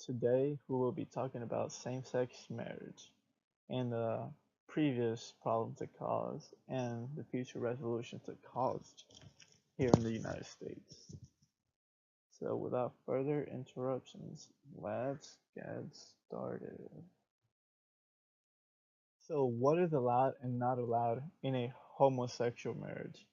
Today we will be talking about same-sex marriage and the previous problems it caused and the future resolutions it caused here in the United States. So without further interruptions, let's get started. So what is allowed and not allowed in a homosexual marriage?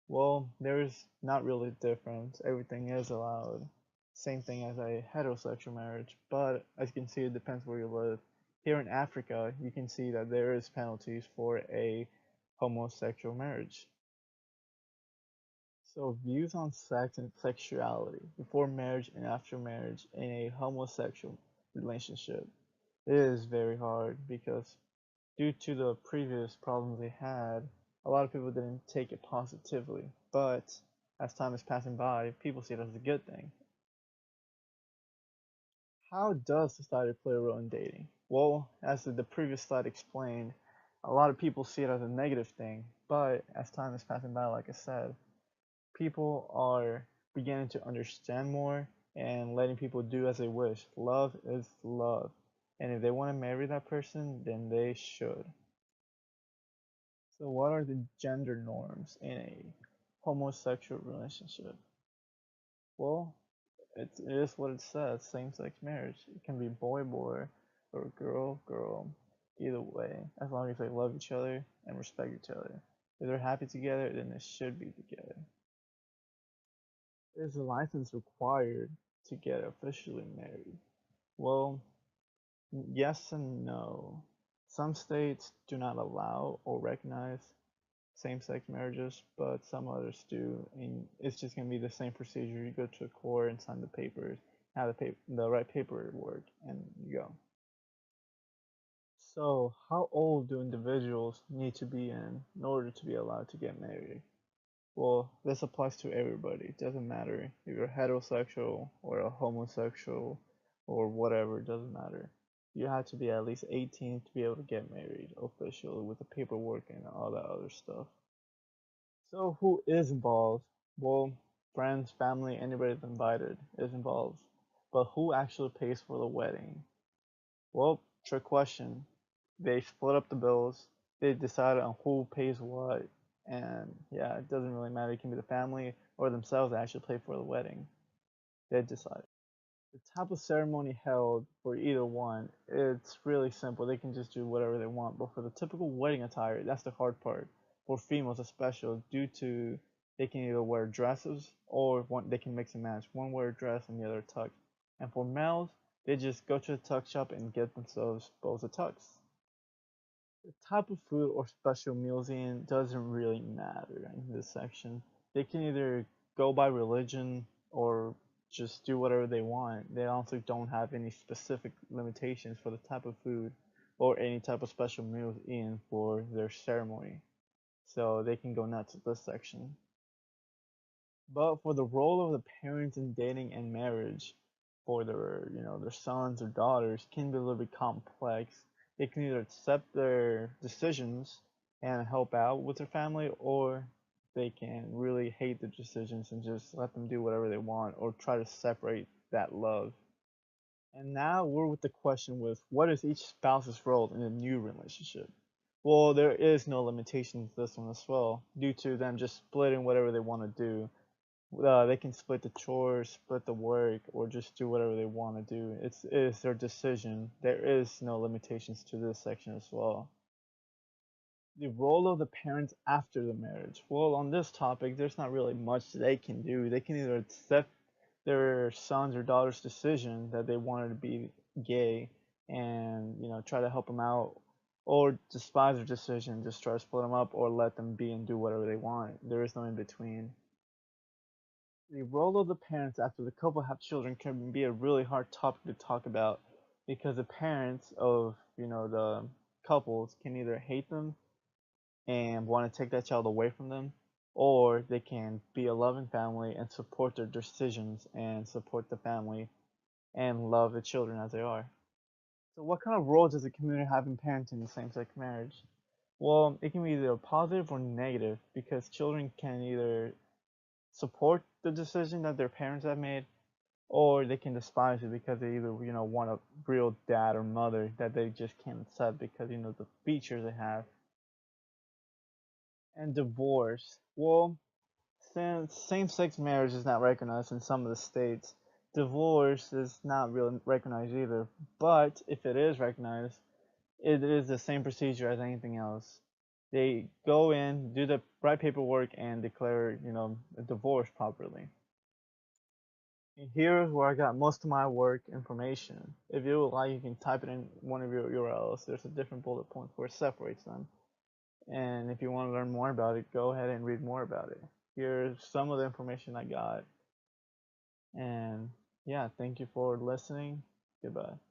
Well, there's not really a difference. Everything is allowed. Same thing as a heterosexual marriage, but as you can see, it depends where you live. Here in Africa, you can see that there is penalties for a homosexual marriage. So views on sex and sexuality before marriage and after marriage in a homosexual relationship. It is very hard because due to the previous problems they had, a lot of people didn't take it positively. But as time is passing by, people see it as a good thing. How does society play a role in dating? Well, as the previous slide explained, a lot of people see it as a negative thing, but as time is passing by, like I said, people are beginning to understand more and letting people do as they wish. Love is love. And if they want to marry that person, then they should. So, what are the gender norms in a homosexual relationship? Well, it is what it says, same-sex marriage. It can be boy boy or girl girl, either way, as long as they love each other and respect each other. If they're happy together, then they should be together. Is a license required to get officially married? Well, yes and no. Some states do not allow or recognize same-sex marriages, but some others do, and it's just gonna be the same procedure. You go to a court and sign the papers, have the right paperwork, and you go. So, how old do individuals need to be in order to be allowed to get married? Well, this applies to everybody. It doesn't matter if you're heterosexual or a homosexual or whatever, it doesn't matter. You have to be at least 18 to be able to get married officially with the paperwork and all that other stuff. So who is involved? Well, friends, family, anybody that's invited is involved. But who actually pays for the wedding? Well, trick question. They split up the bills. They decided on who pays what. And yeah, it doesn't really matter. It can be the family or themselves that actually pay for the wedding. They decide. The type of ceremony held for either one, it's really simple. They can just do whatever they want. But for the typical wedding attire, that's the hard part. For females, especially, due to they can either wear dresses or they can mix and match. One wear a dress and the other a tux. And for males, they just go to the tux shop and get themselves both a tux. The type of food or special meals in doesn't really matter in this section. They can either go by religion or just do whatever they want. They also don't have any specific limitations for the type of food or any type of special meals in for their ceremony. So they can go nuts at this section. But for the role of the parents in dating and marriage for their sons or daughters can be a little bit complex. They can either accept their decisions and help out with their family, or they can really hate the decisions and just let them do whatever they want or try to separate that love. And now we're with the question with what is each spouse's role in a new relationship? Well, there is no limitation to this one as well, due to them just splitting whatever they want to do. They can split the chores, split the work, or just do whatever they want to do. It is their decision. There is no limitations to this section as well. The role of the parents after the marriage. Well, on this topic, there's not really much they can do. They can either accept their son's or daughter's decision that they wanted to be gay and try to help them out, or despise their decision, just try to split them up, or let them be and do whatever they want. There is no in between. The role of the parents after the couple have children can be a really hard topic to talk about because the parents of the couples can either hate them and want to take that child away from them, or they can be a loving family and support their decisions and support the family and love the children as they are. So what kind of role does the community have in parenting the same-sex marriage? Well, it can be either positive or negative because children can either support the decision that their parents have made, or they can despise it because they either want a real dad or mother that they just can't accept because the features they have. And divorce, well, since same-sex marriage is not recognized in some of the states, divorce is not really recognized either. But if it is recognized, it is the same procedure as anything else. They go in, do the right paperwork, and declare a divorce properly. And here's where I got most of my work information. If you would like, you can type it in one of your URLs. There's a different bullet point where it separates them. And if you want to learn more about it, go ahead and read more about it. Here's some of the information I got. And yeah, thank you for listening. Goodbye.